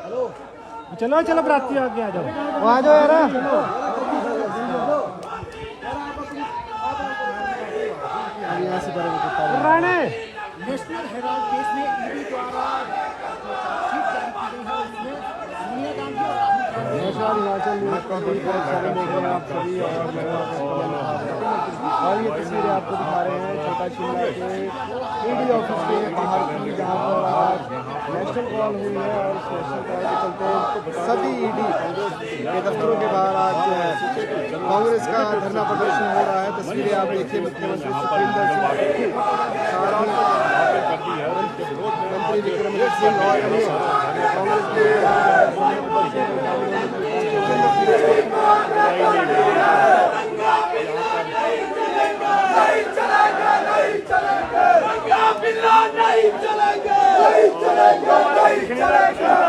चलो चलो बराती आगे आ जाओ, आ जाओ यार। राणे नेशनल हेराल्ड केस में ईडी द्वारा शीट जारी की गई है, उसमें सोनिया गांधी और राहुल गांधी और ये तस्वीरें आपको दिखा रहे हैं छोटा शिमला के ईडी ऑफिस के बाहर की, जहाँ पर आज नेशनल कॉल हुई है और इस नेशनल कॉल के चलते सभी ईडी के दफ्तरों के बाहर आज कांग्रेस का धरना प्रदर्शन हो रहा है। तस्वीरें आप देखिए, मुख्यमंत्री सुखविंदर सिंह, मंत्री विक्रमादित्य सिंह और अन्य कांग्रेस के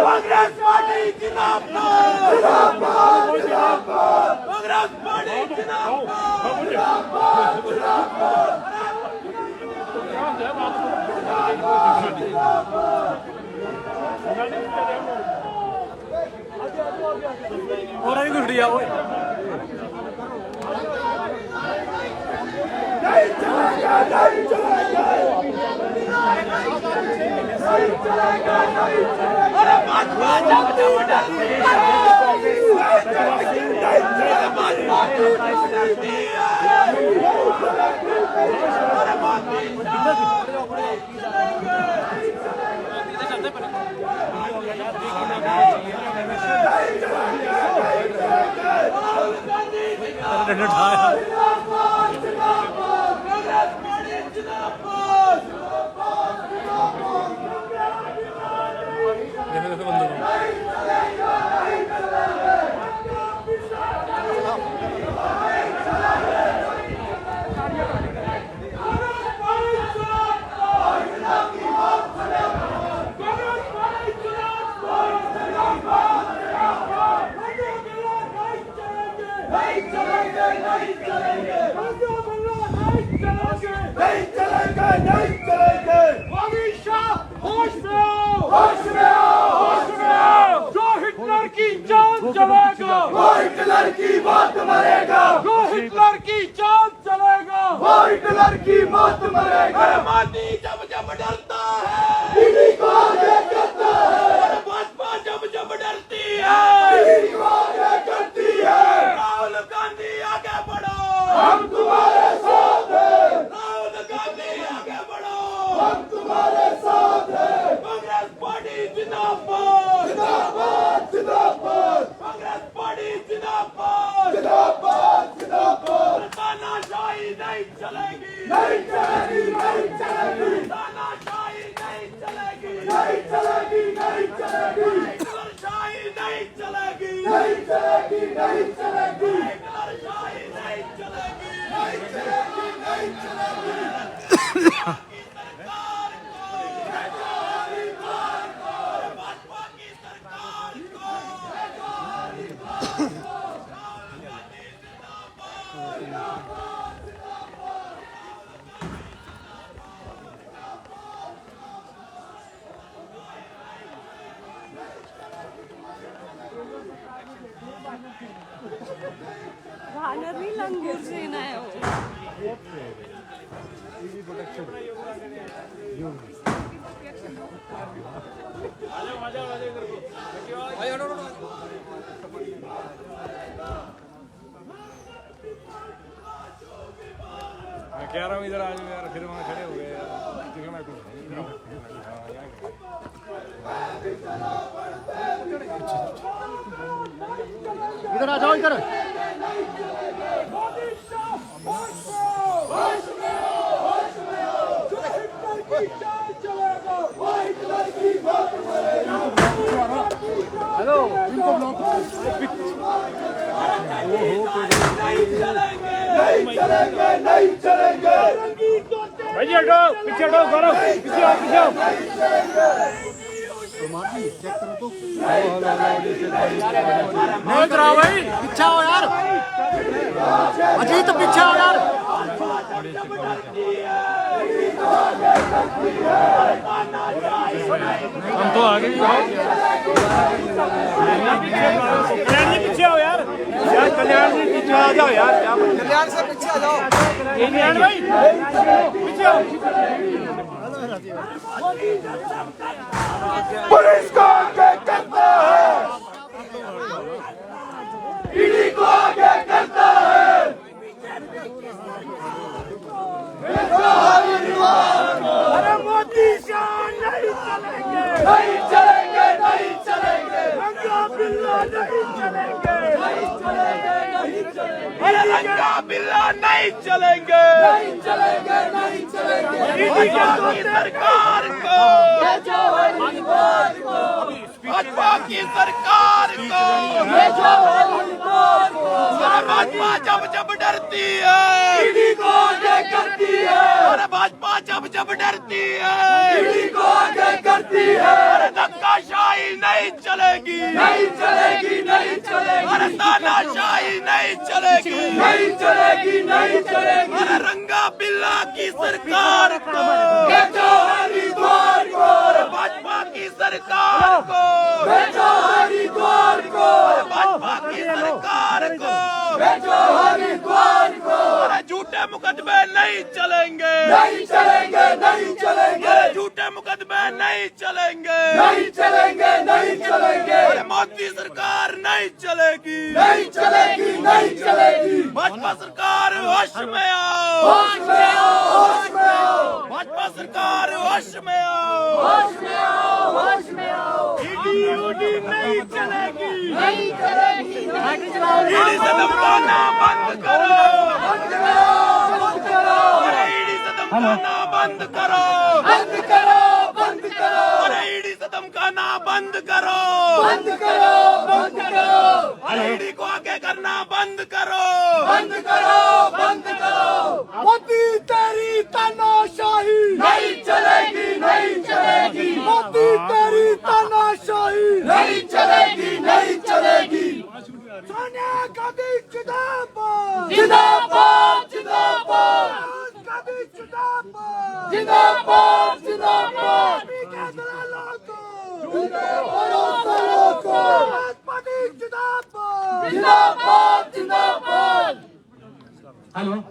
कांग्रेस पार्टी जिंदाबाद, कांग्रेस पार्टी और नहीं गुड़ दिया ओए। अरे भाजपा जब हिटलर की मौत मरेगा, जो हिटलर की जान चलेगा, वो हिटलर की मौत मरेगा। मोदी जब जब डरता है ईडी को आगे करता है, भाजपा जब जब डरती है ईडी को आगे करती है। राहुल गांधी आगे बढ़ो, हम तुम्हारे साथ हैं। राहुल गांधी आगे बढ़ो, हम तुम्हारे साथ हैं। कांग्रेस पार्टी जिंदाबाद, जिंदाबाद, जिंदाबाद। कांग्रेस पार्टी जिंदाबाद, जिंदाबाद, जिंदाबाद। तानाशाही नहीं चलेगी, नहीं चलेगी, नहीं चलेगी। तानाशाही नहीं चलेगी, नहीं चलेगी, नहीं चलेगी। हिटलरशाही नहीं चलेगी, नहीं चलेगी, नहीं चलेगी। हिटलरशाही नहीं चलेगी, नहीं चलेगी, नहीं चलेगी। भाजपा की सरकार को वानरनी लंगूर सेना है वो। मैं कह रहा हूँ इधर आज यार, फिर वहाँ खड़े हो गए यार, दिखना कुछ इधर आ जाओ, इधर। हेलो, इनको ब्लॉक नहीं चलेंगे। भाई हटो, पीछे हटो, करो पीछे आओ, पीछे आओ। चेक करो तो। नहीं कराओ भाई, पीछे आओ यार, अजीत पीछे आओ यार। हम तो आगे ही आओ। आ जाओ यार, क्या कल्याण से पीछे आ जाओ। कल्याण भाई पीछे आओ। पुलिस को आगे करता है, ईडी को आगे करता है। अरे मोदी शाह नहीं चलेंगे, नहीं चलेंगे, नहीं चलेंगे, रंगा बिल्ला नहीं चलेंगे, नहीं चलेंगे, नहीं चलेंगे, अरे रंगा बिल्ला नहीं चलेंगे, नहीं चलेंगे, नहीं चलेंगे। भाजपा की सरकार को, भाजपा की सरकार को, अरे भाजपा जब जब डरती है, ईडी को आगे करती है, अरे भाजपा जब जब डरती है, ईडी को आगे करती है। अरे धक्काशाही नहीं चलेगी, नहीं चलेगी, नहीं चलेगी, अरे तानाशाही नहीं चलेगी, नहीं चलेगी, नहीं चलेगी। अरे रंगा बिल्ला की सरकार को, बेचो हरिद्वार को, अरे भाजपा की सरकार को, बेचो हरिद्वार को, अरे भाजपा की सरकार को, बेचो हरिद्वार को। अरे झूठे मुकदमे नहीं चलेंगे, नहीं चलेंगे, नहीं चलेंगे, अरे झूठे मुकदमे नहीं चलेंगे, नहीं चलेंगे, नहीं चलेंगे, अरे मोदी सरकार नहीं चलेगी, नहीं चलेगी, नहीं चलेगी। भाजपा सरकार होश में आओ, होश में आओ, होश में आओ, भाजपा सरकार होश में आओ, होश में आओ, होश में आओ। ईडी यूडी नहीं चलेगी, नहीं चलेगी, ईडी से धमकाना बंद करो, बंद करो, बंद करो, अरे ईडी से धमकाना बंद करो, बंद करो, बंद करो, अरे ईडी से धमकाना बंद करो, बंद करो, बंद करो, अरे ईडी को आगे करना बंद करो, बंद करो, बंद करो। मोदी तेरी तानाशाही नहीं चलेगी, नहीं चलेगी, मोदी तेरी तानाशाही नहीं चलेगी, नहीं चलेगी। सोनिया गांधी जिंदाबाद, जिंदाबाद, जिंदाबाद, राहुल गांधी जिंदाबाद, जिंदाबाद, जिंदाबाद। के दलालों को, दलालों को, पार्टी जिंदाबाद, जिंदाबाद, जिंदाबाद। हेलो,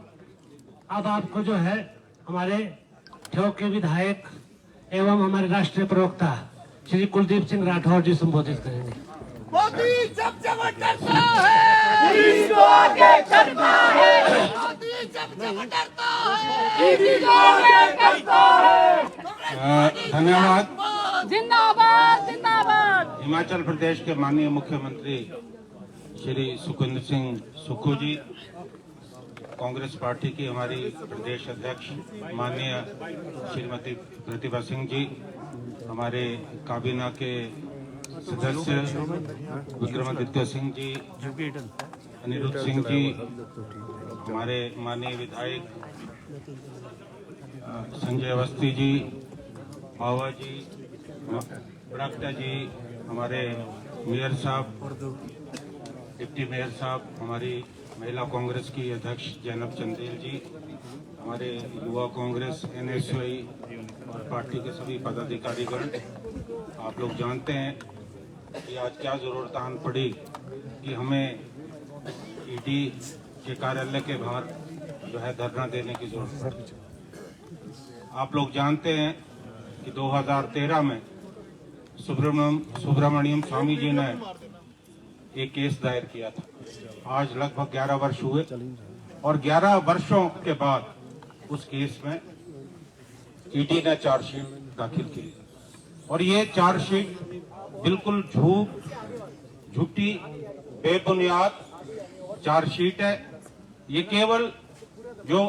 अब आपको जो है हमारे ठोक के विधायक एवं हमारे राष्ट्रीय प्रवक्ता श्री कुलदीप सिंह राठौर जी संबोधित करेंगे। मोदी जब जब डरता है, ईडी को आगे करता है, मोदी जब जब डरता है, ईडी को आगे करता है। धन्यवाद। जिंदाबाद जिंदाबाद। हिमाचल प्रदेश के माननीय मुख्यमंत्री श्री सुखविंदर सिंह सुक्खू जी, कांग्रेस पार्टी की हमारी प्रदेश अध्यक्ष माननीय श्रीमती प्रतिभा सिंह जी, हमारे काबीना के सदस्य विक्रमादित्य सिंह जी, अनिरुद्ध सिंह जी, हमारे माननीय विधायक संजय अवस्थी जी, बावा जी, बड़कटा जी, हमारे मेयर साहब, डिप्टी मेयर साहब, हमारी महिला कांग्रेस की अध्यक्ष जैनब चंदेल जी, हमारे युवा कांग्रेस NSY और पार्टी के सभी पदाधिकारीगण, आप लोग जानते हैं कि आज क्या जरूरत आन पड़ी कि हमें ईडी के कार्यालय के बाहर जो है धरना देने की जरूरत पड़ी। आप लोग जानते हैं कि 2013 में सुब्रमण्यम स्वामी जी ने एक केस दायर किया था। आज लगभग 11 वर्ष हुए और 11 वर्षों के बाद उस केस में ईडी ने चार्जशीट दाखिल की और ये चार्जशीट बिल्कुल झूठी बेबुनियाद चार्जशीट है। ये केवल जो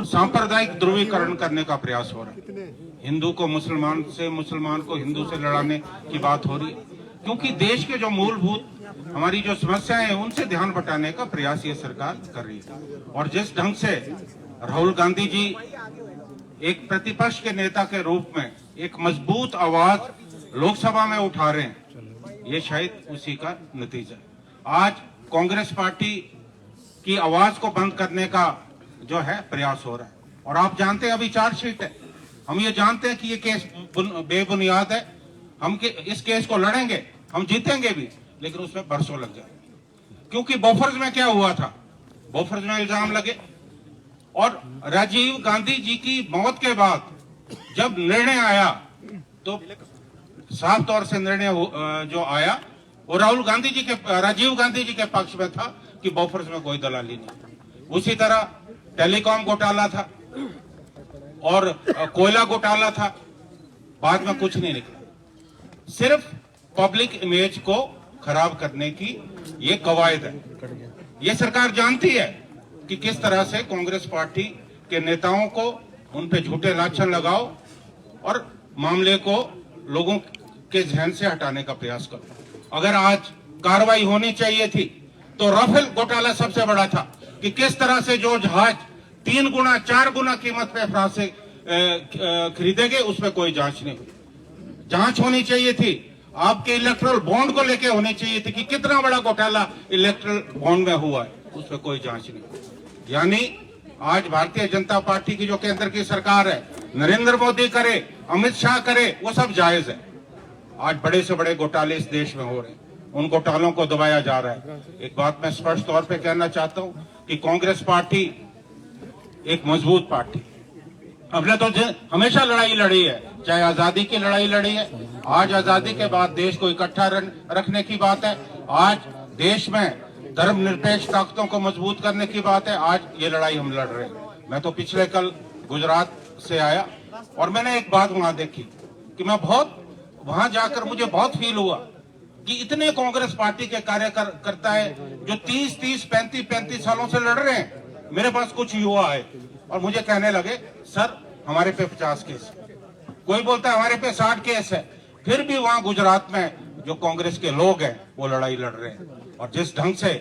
सांप्रदायिक ध्रुवीकरण करने का प्रयास हो रहा है, हिंदू को मुसलमान से, मुसलमान को हिंदू से लड़ाने की बात हो रही है, क्योंकि देश के जो मूलभूत हमारी जो समस्याएं हैं उनसे ध्यान बटाने का प्रयास ये सरकार कर रही है। और जिस ढंग से राहुल गांधी जी एक प्रतिपक्ष के नेता के रूप में एक मजबूत आवाज लोकसभा में उठा रहे हैं, ये शायद उसी का नतीजा है। आज कांग्रेस पार्टी की आवाज को बंद करने का जो है प्रयास हो रहा है और आप जानते हैं अभी चार्जशीट है, हम ये जानते हैं कि ये केस बेबुनियाद है, हम इस केस को लड़ेंगे, हम जीतेंगे भी, लेकिन उसमें बरसों लग जाएंगे। क्योंकि बफर्स में क्या हुआ था बोफर्स में इल्जाम लगे। और राजीव गांधी जी की मौत के बाद जब निर्णय आया तो साफ तौर से निर्णय जो आया वो राजीव गांधी जी के पक्ष में था कि बोफर्स में कोई दलाली नहीं। उसी तरह टेलीकॉम घोटाला था और कोयला घोटाला था, बाद में कुछ नहीं निकला। सिर्फ पब्लिक इमेज को खराब करने की ये कवायद है। ये सरकार जानती है कि किस तरह से कांग्रेस पार्टी के नेताओं को उन पे झूठे लाछन लगाओ और मामले को लोगों के जहन से हटाने का प्रयास करो। अगर आज कार्रवाई होनी चाहिए थी तो राफेल घोटाला सबसे बड़ा था कि किस तरह से जो जहाज 3 गुना 4 गुना कीमत पे फ्रांस से खरीदे गए, उसमें कोई जांच नहीं हुई। जांच होनी चाहिए थी आपके इलेक्ट्रल बॉन्ड को लेके होनी चाहिए थी कि कितना बड़ा घोटाला इलेक्ट्रल बॉन्ड में हुआ है, उसमें कोई जांच नहीं हुई। यानी आज भारतीय जनता पार्टी की जो केंद्र की सरकार है, नरेंद्र मोदी करे, अमित शाह करे, वो सब जायज है। आज बड़े से बड़े घोटाले इस देश में हो रहे हैं, उन घोटालों को दबाया जा रहा है। एक बात मैं स्पष्ट तौर पे कहना चाहता हूं कि कांग्रेस पार्टी एक मजबूत पार्टी, हमने तो हमेशा लड़ाई लड़ी है, चाहे आजादी की लड़ाई लड़ी है, आज आजादी के बाद देश को इकट्ठा रखने की बात है, आज देश में धर्मनिरपेक्ष ताकतों को मजबूत करने की बात है, आज ये लड़ाई हम लड़ रहे हैं। मैं तो पिछले कल गुजरात से आया और मैंने एक बात वहां देखी कि वहां जाकर मुझे बहुत फील हुआ कि इतने कांग्रेस पार्टी के कार्यकर्ता है जो 30-35 सालों से लड़ रहे हैं। मेरे पास कुछ युवा है और मुझे कहने लगे, सर हमारे पे 50 केस, कोई बोलता है हमारे पे 60 केस है, फिर भी वहां गुजरात में जो कांग्रेस के लोग हैं वो लड़ाई लड़ रहे हैं। और जिस ढंग से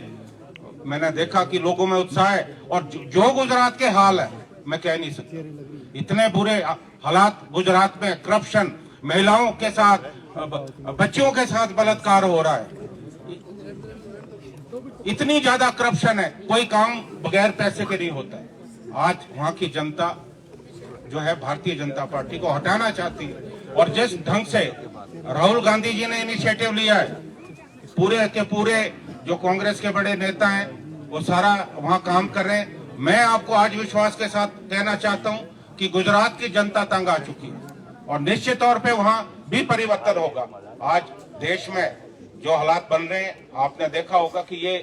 मैंने देखा कि लोगों में उत्साह है और जो गुजरात के हाल है मैं कह नहीं सकता। इतने बुरे हालात गुजरात में, करप्शन, महिलाओं के साथ, बच्चों के साथ बलात्कार हो रहा है, इतनी ज्यादा करप्शन है, कोई काम बगैर पैसे के नहीं होता है। आज वहां की जनता जो है भारतीय जनता पार्टी को हटाना चाहती है और जिस ढंग से राहुल गांधी जी ने इनिशिएटिव लिया है, पूरे के पूरे जो कांग्रेस के बड़े नेता हैं वो सारा वहां काम कर रहे हैं। मैं आपको आज विश्वास के साथ कहना चाहता हूं कि गुजरात की जनता तंग आ चुकी है और निश्चित तौर पे वहां भी परिवर्तन होगा। आज देश में जो हालात बन रहे हैं, आपने देखा होगा कि ये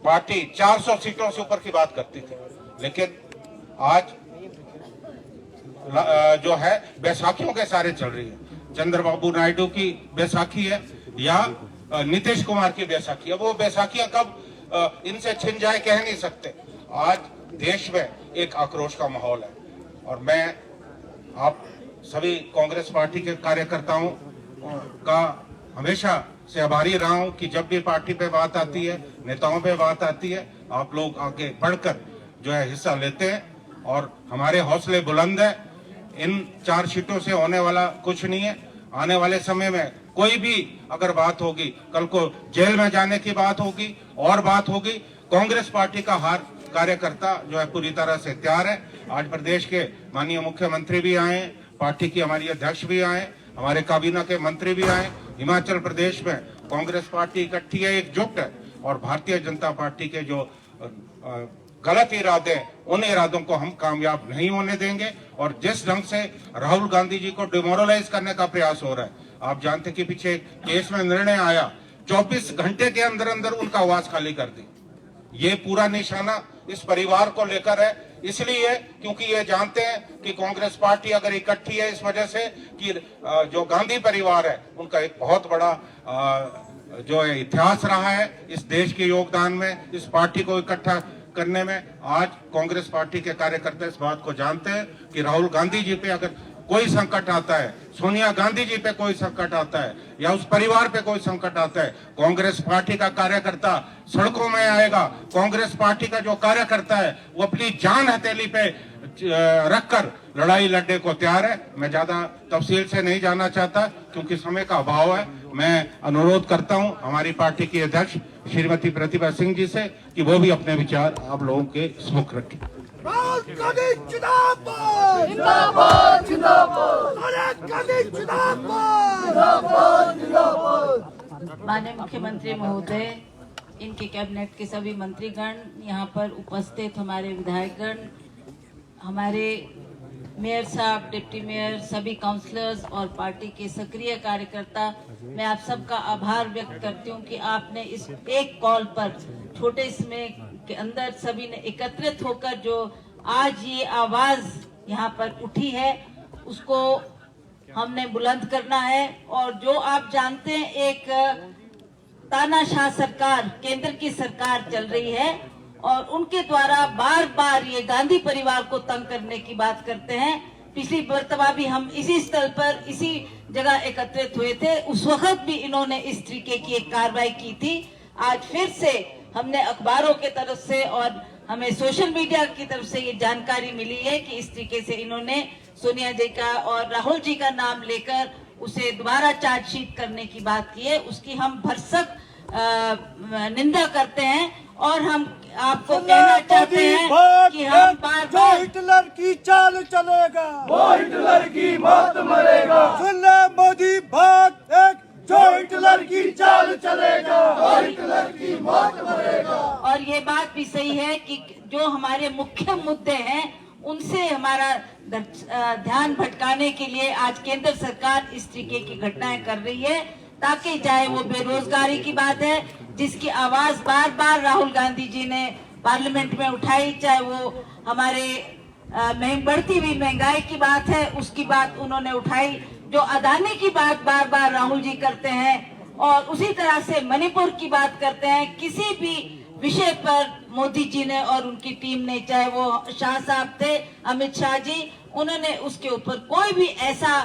पार्टी 400 सीटों से ऊपर की बात करती थी, लेकिन आज जो है बैसाखियों के सारे चल रही है। चंद्रबाबू नायडू की बैसाखी है या नीतीश कुमार की बैसाखी है, वो बैसाखियां कब इनसे छिन जाए कह नहीं सकते। आज देश में एक आक्रोश का माहौल है और मैं आप सभी कांग्रेस पार्टी के कार्यकर्ताओं का हमेशा से आभारी रहा हूं कि जब भी पार्टी पे बात आती है, नेताओं पे बात आती है, आप लोग आगे बढ़कर जो है हिस्सा लेते हैं और हमारे हौसले बुलंद है। इन 4 सीटों से होने वाला कुछ नहीं है। आने वाले समय में कोई भी अगर बात होगी, कल को जेल में जाने की बात होगी और बात होगी, कांग्रेस पार्टी का हर कार्यकर्ता जो है पूरी तरह से तैयार है। आज प्रदेश के माननीय मुख्यमंत्री भी आए, पार्टी की हमारी अध्यक्ष भी आए, हमारे काबीना के मंत्री भी आए। हिमाचल प्रदेश में कांग्रेस पार्टी इकट्ठी है, एकजुट है और भारतीय जनता पार्टी के जो गलत इरादे हैं, उन इरादों को हम कामयाब नहीं होने देंगे। और जिस ढंग से राहुल गांधी जी को डिमोरलाइज करने का प्रयास हो रहा है, आप जानते कि पीछे केस में निर्णय आया, 24 घंटे के अंदर अंदर उनका आवास खाली कर दी। ये पूरा निशाना इस परिवार को लेकर है, इसलिए क्योंकि ये जानते हैं कि कांग्रेस पार्टी अगर इकट्ठी है इस वजह से कि जो गांधी परिवार है उनका एक बहुत बड़ा जो है इतिहास रहा है इस देश के योगदान में, इस पार्टी को इकट्ठा करने में। आज कांग्रेस पार्टी के कार्यकर्ता इस बात को जानते हैं कि राहुल गांधी जी पे अगर कोई संकट आता है, सोनिया गांधी जी पे कोई संकट आता है या उस परिवार पे कोई संकट आता है, कांग्रेस पार्टी का कार्यकर्ता सड़कों में आएगा। कांग्रेस पार्टी का जो कार्यकर्ता है वो अपनी जान हथेली पे रखकर लड़ाई लड़ने को तैयार है। मैं ज्यादा तफसील से नहीं जाना चाहता क्योंकि समय का अभाव है। मैं अनुरोध करता हूं हमारी पार्टी की अध्यक्ष श्रीमती प्रतिभा सिंह जी से कि वो भी अपने विचार आप लोगों के सम्मुख रखें। राहुल गांधी जिंदाबाद जिंदाबाद जिंदाबाद, सोनिया गांधी जिंदाबाद जिंदाबाद जिंदाबाद। माननीय मुख्यमंत्री महोदय, इनके कैबिनेट के सभी मंत्रीगण, यहाँ पर उपस्थित हमारे विधायकगण, हमारे मेयर साहब, डिप्टी मेयर, सभी काउंसलर्स और पार्टी के सक्रिय कार्यकर्ता, मैं आप सबका आभार व्यक्त करती हूँ कि आपने इस एक कॉल पर छोटे समय के अंदर सभी ने एकत्रित होकर जो आज ये आवाज यहाँ पर उठी है उसको हमने बुलंद करना है। और जो आप जानते हैं, एक तानाशाह सरकार, केंद्र की सरकार चल रही है और उनके द्वारा बार बार ये गांधी परिवार को तंग करने की बात करते हैं। पिछली मर्तबा भी हम इसी स्थल पर, इसी जगह एकत्रित हुए थे, उस वक्त भी इन्होंने इस तरीके की एक कार्रवाई की थी। आज फिर से हमने अखबारों के तरफ से और हमें सोशल मीडिया की तरफ से ये जानकारी मिली है कि इस तरीके से इन्होंने सोनिया जी का और राहुल जी का नाम लेकर उसे दोबारा चार्जशीट करने की बात की है। उसकी हम भरसक निंदा करते हैं और हम आपको कहना चाहते हैं कि हम बार-बार हिटलर की चाल चलेगा, वो हिटलर की मौत मरेगा। सुन ले मोदी भाग एक, जो हिटलर की चाल चलेगा, वो हिटलर की मौत मरेगा। और ये बात भी सही है कि जो हमारे मुख्य मुद्दे हैं उनसे हमारा ध्यान भटकाने के लिए आज केंद्र सरकार इस तरीके की घटनाएं कर रही है, ताकि चाहे वो बेरोजगारी की बात है जिसकी आवाज बार बार राहुल गांधी जी ने पार्लियामेंट में उठाई, चाहे वो हमारे बढ़ती हुई महंगाई की बात है उसकी बात उन्होंने उठाई, जो अदानी की बात बार बार राहुल जी करते हैं और उसी तरह से मणिपुर की बात करते हैं। किसी भी विषय पर मोदी जी ने और उनकी टीम ने, चाहे वो शाह साहब थे, अमित शाह जी, उन्होंने उसके ऊपर कोई भी ऐसा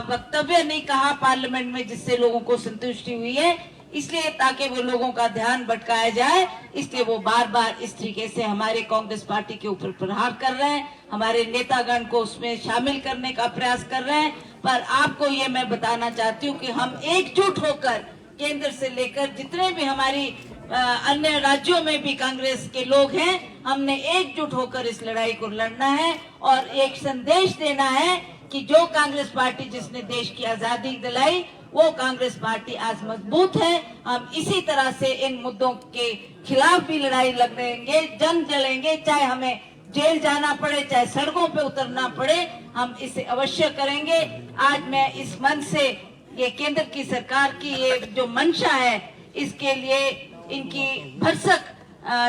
वक्तव्य नहीं कहा पार्लियामेंट में जिससे लोगों को संतुष्टि हुई है। इसलिए ताकि वो लोगों का ध्यान भटकाया जाए, इसलिए वो बार बार इस तरीके से हमारे कांग्रेस पार्टी के ऊपर प्रहार कर रहे हैं, हमारे नेतागण को उसमें शामिल करने का प्रयास कर रहे हैं। पर आपको ये मैं बताना चाहती हूँ कि हम एकजुट होकर केंद्र से लेकर जितने भी हमारी अन्य राज्यों में भी कांग्रेस के लोग हैं, हमने एकजुट होकर इस लड़ाई को लड़ना है और एक संदेश देना है कि जो कांग्रेस पार्टी जिसने देश की आजादी दिलाई, वो कांग्रेस पार्टी आज मजबूत है। हम इसी तरह से इन मुद्दों के खिलाफ भी लड़ाई लड़ेंगे, जंग जलेंगे, चाहे हमें जेल जाना पड़े, चाहे सड़कों पे उतरना पड़े, हम इसे अवश्य करेंगे। आज मैं इस मंच से ये केंद्र की सरकार की ये जो मंशा है, इसके लिए इनकी भरसक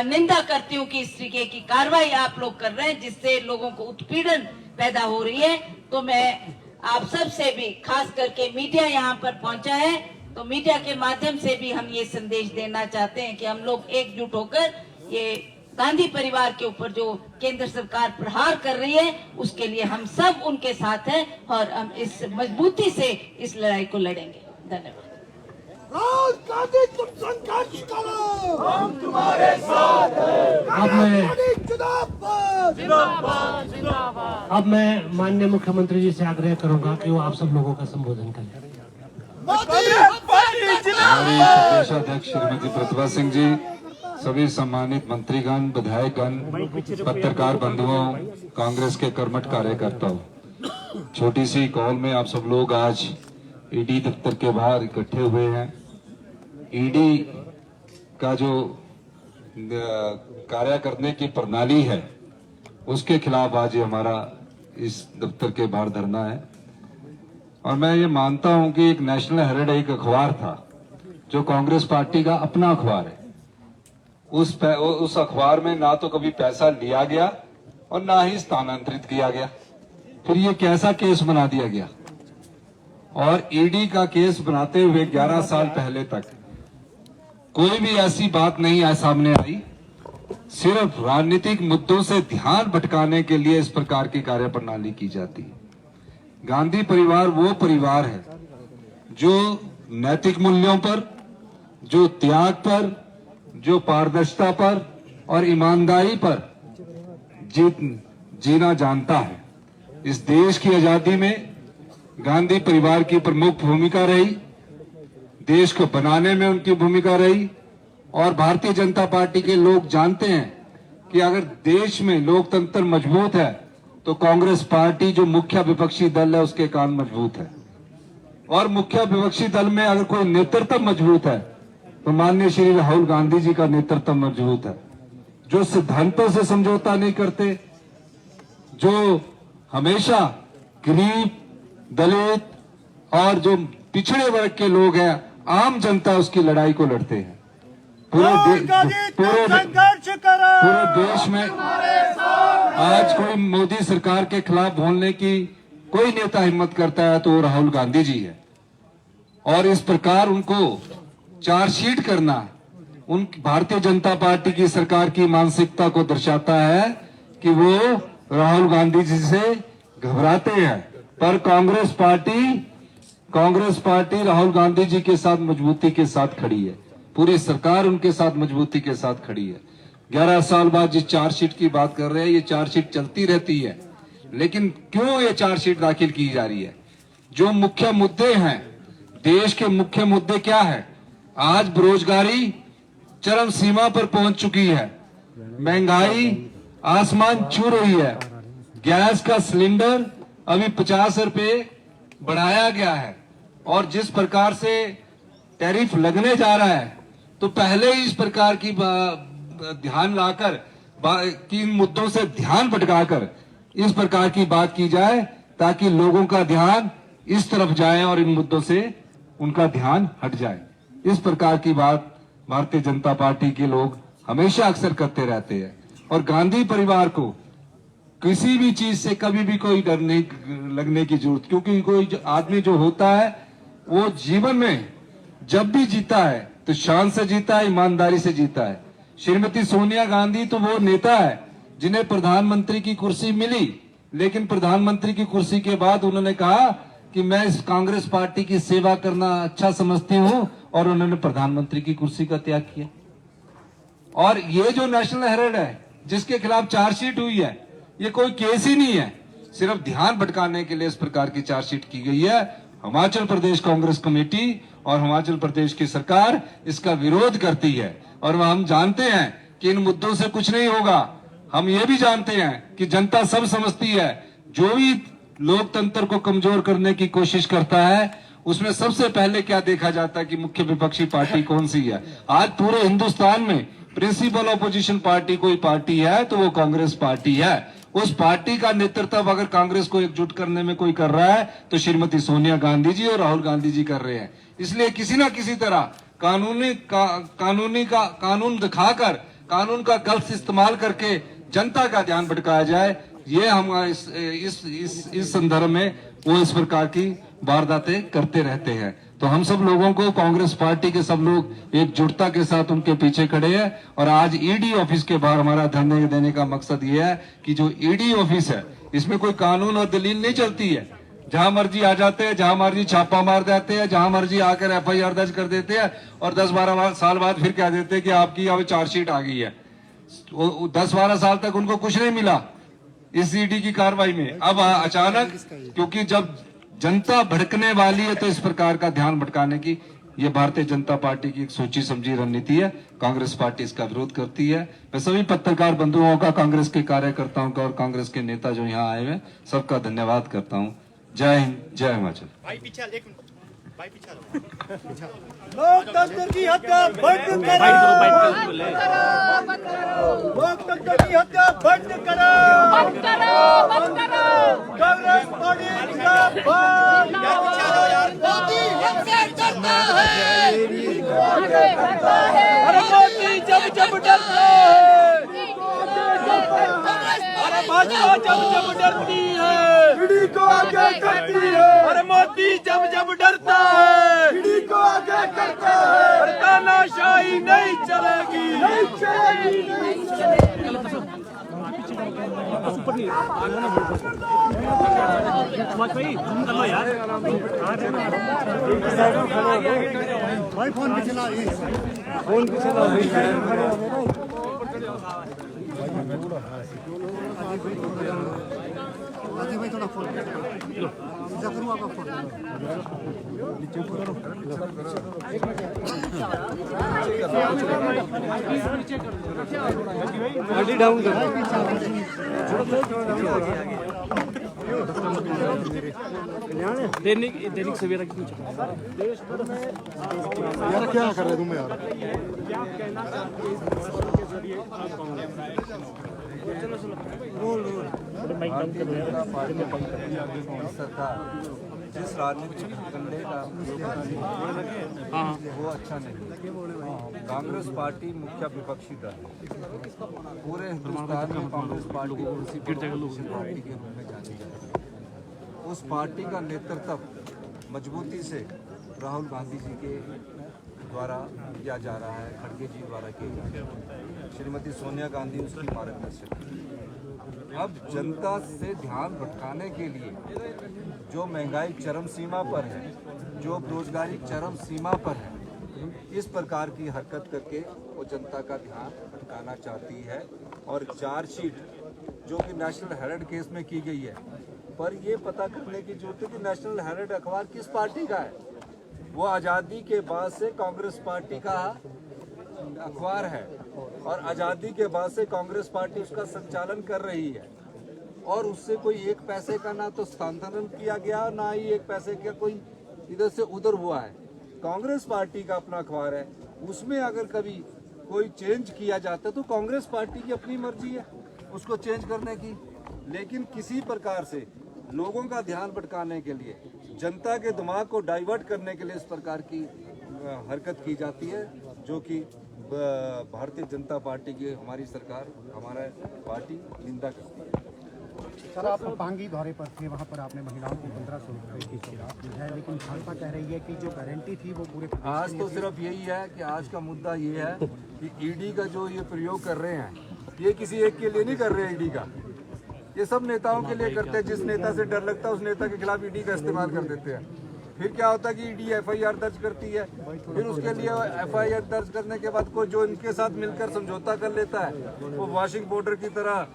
निंदा करती हूँ कि इस तरीके की कार्रवाई आप लोग कर रहे हैं जिससे लोगों को उत्पीड़न पैदा हो रही है। तो मैं आप सब से भी, खास करके मीडिया यहाँ पर पहुंचा है, तो मीडिया के माध्यम से भी हम ये संदेश देना चाहते हैं कि हम लोग एकजुट होकर ये गांधी परिवार के ऊपर जो केंद्र सरकार प्रहार कर रही है उसके लिए हम सब उनके साथ हैं और हम इस मजबूती से इस लड़ाई को लड़ेंगे। धन्यवाद। राहुल गांधी तुम संघर्ष करो, हम तुम्हारे साथ हैं। अब मैं माननीय मुख्यमंत्री जी से आग्रह करूंगा कि वो आप सब लोगों का संबोधन करें। हमारी प्रदेश अध्यक्ष श्रीमती प्रतिभा सिंह जी, सभी सम्मानित मंत्रीगण, विधायकगण, पत्रकार बंधुओं, कांग्रेस के कर्मठ कार्यकर्ताओं, छोटी सी कॉल में आप सब लोग आज ईडी दफ्तर के बाहर इकट्ठे हुए हैं। ईडी का जो कार्य करने की प्रणाली है उसके खिलाफ आज हमारा इस दफ्तर के बाहर धरना है। और मैं ये मानता हूं कि एक नेशनल हेराल्ड एक अखबार था जो कांग्रेस पार्टी का अपना अखबार है। उस अखबार में ना तो कभी पैसा लिया गया और ना ही स्थानांतरित किया गया। फिर ये कैसा केस बना दिया गया? और ईडी का केस बनाते हुए 11 साल पहले तक कोई भी ऐसी बात नहीं सामने आई। सिर्फ राजनीतिक मुद्दों से ध्यान भटकाने के लिए इस प्रकार की कार्यप्रणाली की जाती है। गांधी परिवार वो परिवार है जो नैतिक मूल्यों पर, जो त्याग पर, जो पारदर्शिता पर और ईमानदारी पर जीना जानता है। इस देश की आजादी में गांधी परिवार की प्रमुख भूमिका रही, देश को बनाने में उनकी भूमिका रही। और भारतीय जनता पार्टी के लोग जानते हैं कि अगर देश में लोकतंत्र मजबूत है तो कांग्रेस पार्टी जो मुख्य विपक्षी दल है उसके कान मजबूत है। और मुख्य विपक्षी दल में अगर कोई नेतृत्व मजबूत है तो माननीय श्री राहुल गांधी जी का नेतृत्व मजबूत है, जो सिद्धांतों से समझौता नहीं करते, जो हमेशा गरीब, दलित और जो पिछड़े वर्ग के लोग हैं, आम जनता उसकी लड़ाई को लड़ते हैं। पूरे देश में आज कोई मोदी सरकार के खिलाफ बोलने की कोई नेता हिम्मत करता है तो वो राहुल गांधी जी है। और इस प्रकार उनको चार्जशीट करना उन भारतीय जनता पार्टी की सरकार की मानसिकता को दर्शाता है कि वो राहुल गांधी जी से घबराते हैं। पर कांग्रेस पार्टी राहुल गांधी जी के साथ मजबूती के साथ खड़ी है, पूरी सरकार उनके साथ मजबूती के साथ खड़ी है। 11 साल बाद जिस चार्जशीट की बात कर रहे हैं, ये चार्जशीट चलती रहती है, लेकिन क्यों ये चार्जशीट दाखिल की जा रही है? जो मुख्य मुद्दे हैं, देश के मुख्य मुद्दे क्या है? आज बेरोजगारी चरम सीमा पर पहुंच चुकी है, महंगाई आसमान छू रही है, गैस का सिलेंडर अभी 50 रुपए बढ़ाया गया है, और जिस प्रकार से टैरिफ लगने जा रहा है, तो पहले ही इस प्रकार की ध्यान लाकर इन मुद्दों से ध्यान भटकाकर इस प्रकार की बात की जाए ताकि लोगों का ध्यान इस तरफ जाए और इन मुद्दों से उनका ध्यान हट जाए। इस प्रकार की बात भारतीय जनता पार्टी के लोग हमेशा अक्सर करते रहते हैं। और गांधी परिवार को किसी भी चीज से कभी भी कोई डर नहीं लगने की जरूरत, क्योंकि कोई आदमी जो होता है वो जीवन में जब भी जीता है तो शान से जीता है, ईमानदारी से जीता है। श्रीमती सोनिया गांधी तो वो नेता है जिन्हें प्रधानमंत्री की कुर्सी मिली, लेकिन प्रधानमंत्री की कुर्सी के बाद उन्होंने कहा कि मैं इस कांग्रेस पार्टी की सेवा करना अच्छा समझती हूं, और उन्होंने प्रधानमंत्री की कुर्सी का त्याग किया। और ये जो नेशनल हेराल्ड है जिसके खिलाफ चार्जशीट हुई है, ये कोई केस ही नहीं है, सिर्फ ध्यान भटकाने के लिए इस प्रकार की चार्जशीट की गई है। हिमाचल प्रदेश कांग्रेस कमेटी और हिमाचल प्रदेश की सरकार इसका विरोध करती है, और हम जानते हैं कि इन मुद्दों से कुछ नहीं होगा। हम ये भी जानते हैं कि जनता सब समझती है, जो भी लोकतंत्र को कमजोर करने की कोशिश करता है उसमें सबसे पहले क्या देखा जाता है कि मुख्य विपक्षी पार्टी कौन सी है। आज पूरे हिंदुस्तान में प्रिंसिपल ऑपोजिशन पार्टी कोई पार्टी है तो वो कांग्रेस पार्टी है। उस पार्टी का नेतृत्व अगर कांग्रेस को एकजुट करने में कोई कर रहा है तो श्रीमती सोनिया गांधी जी और राहुल गांधी जी कर रहे हैं। इसलिए किसी ना किसी तरह कानून दिखाकर, कानून का गलत इस्तेमाल करके जनता का ध्यान भटकाया जाए, ये हम इस संदर्भ में वो इस प्रकार की वारदातें करते रहते हैं। तो हम सब लोगों को, कांग्रेस पार्टी के सब लोग एकजुटता के साथ उनके पीछे खड़े हैं। और आज ईडी ऑफिस के बाहर हमारा धरने देने का मकसद ये है कि जो ईडी ऑफिस है इसमें कोई कानून और दलील नहीं चलती है। जहां मर्जी आ जाते हैं, जहां मर्जी छापा मार देते हैं, जहां मर्जी आकर FIR दर्ज कर देते हैं, और 10-12 साल बाद फिर कह देते हैं कि आपकी अब चार्जशीट आ गई है। 10-12 साल तक उनको कुछ नहीं मिला इस ईडी की कार्रवाई में। अब अचानक, क्योंकि जब जनता भड़कने वाली है तो इस प्रकार का ध्यान भटकाने की ये भारतीय जनता पार्टी की एक सोची समझी रणनीति है। कांग्रेस पार्टी इसका विरोध करती है। मैं सभी पत्रकार बंधुओं का, कांग्रेस के कार्यकर्ताओं का और कांग्रेस के नेता जो यहाँ आए हुए सबका धन्यवाद करता हूँ। जय हिंद, जय हिमाचल। लोकतंत्र की हत्या बंद करो, लोकतंत्र की हत्या बंद करो, कांग्रेस पार्टी जिंदाबाद। मोदी हमसे डरता है, अरे मोदी जब डरता है, अरे भाजपा जब डरती है, ईडी को आगे करती है, अरे मोदी जब डरता है, ईडी को आगे करता है, अरे तानाशाही नहीं चलेगी, नहीं चलेगी, नहीं चलेगी। भाई फोन भी चला, फोन भी चला। भाई थोड़ा फोन करूँ आपका फोन डाउन कर दैनिक सवेरा की देश भर में यार क्या कर रहे तुम यार? क्या कहना चाहते हैं के जरिए आप भारतीय जनता पार्टी की सरकार जिस राजनीतिक कंडे का वो अच्छा नहीं। कांग्रेस पार्टी मुख्य विपक्षी दल है। पूरे हिंदुस्तान में कांग्रेस पार्टी उसी पार्टी के रूप में जानी जाती है। उस पार्टी का नेतृत्व मजबूती से राहुल गांधी जी के द्वारा किया जा रहा है, खड़गे जी द्वारा किया जा रहा है, श्रीमती सोनिया गांधी उसकी मार्गदर्शक। अब जनता से ध्यान भटकाने के लिए जो महंगाई चरम सीमा पर है, जो बेरोजगारी चरम सीमा पर है, इस प्रकार की हरकत करके वो जनता का ध्यान भटकाना चाहती है। और चार्जशीट जो कि नेशनल हेराल्ड केस में की गई है, पर ये पता करने की जरूरत है कि नेशनल हेराल्ड अखबार किस पार्टी का है। वो आज़ादी के बाद से कांग्रेस पार्टी का अखबार है और आज़ादी के बाद से कांग्रेस पार्टी उसका संचालन कर रही है और उससे कोई एक पैसे का ना तो स्थानांतरण किया गया, ना ही एक पैसे का कोई इधर से उधर हुआ है। कांग्रेस पार्टी का अपना अखबार है, उसमें अगर कभी कोई चेंज किया जाता है तो कांग्रेस पार्टी की अपनी मर्जी है उसको चेंज करने की। लेकिन किसी प्रकार से लोगों का ध्यान भटकाने के लिए, जनता के दिमाग को डाइवर्ट करने के लिए इस प्रकार की हरकत की जाती है, जो कि भारतीय जनता पार्टी की हमारी सरकार, हमारा पार्टी निंदा करती है। सर, आप पांगी दौरे पर थे, वहाँ पर आपने महिलाओं को 1500 रुपये की सौगात दी है, लेकिन भाजपा कह रही है कि जो गारंटी थी वो पूरे आज तो सिर्फ यही है कि आज का मुद्दा ये है कि ईडी का जो ये प्रयोग कर रहे हैं, ये किसी एक के लिए नहीं कर रहे हैं। ईडी का ये सब नेताओं के लिए करते हैं। जिस नेता से डर लगता है उस नेता के खिलाफ ईडी का इस्तेमाल कर देते हैं। फिर क्या होता है कि ईडी एफआईआर दर्ज करती है, फिर उसके लिए एफआईआर दर्ज करने के बाद कोई जो इनके साथ मिलकर समझौता कर लेता है, वो वॉशिंग पाउडर की तरह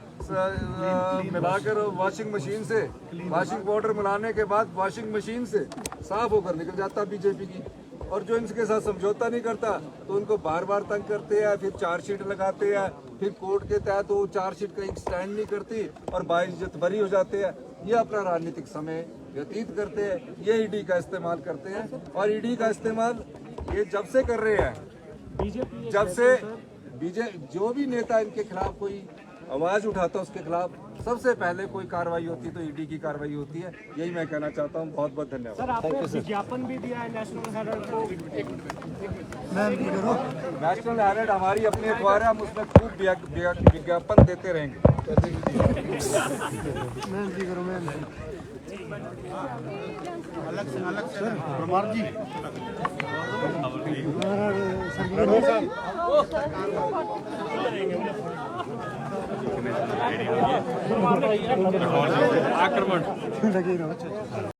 मिलाकर वॉशिंग मशीन से वॉशिंग पाउडर मिलाने के बाद वॉशिंग मशीन से साफ होकर निकल जाता बीजेपी की। और जो इनके साथ समझौता नहीं करता तो उनको बार बार तंग करते हैं, फिर चार्जशीट लगाते हैं, फिर कोर्ट के तहत वो चार्जशीट कहीं स्टैंड नहीं करती और बाइज्जत बरी हो जाते हैं। ये अपना राजनीतिक समय व्यतीत करते हैं, ये ईडी का इस्तेमाल करते हैं। और ईडी का इस्तेमाल ये जब से कर रहे हैं, जब से जो भी नेता इनके खिलाफ कोई आवाज उठाता है उसके खिलाफ सबसे पहले कोई कार्रवाई होती है तो ईडी की कार्रवाई होती है। यही मैं कहना चाहता हूँ। बहुत बहुत धन्यवाद। सर, आपने विज्ञापन भी दिया है नेशनल हेराल्ड को। नेशनल हेराल्ड हमारी अपनी अखबार है, हम उसमें खूब विज्ञापन देते रहेंगे। परमार जी आक्रमण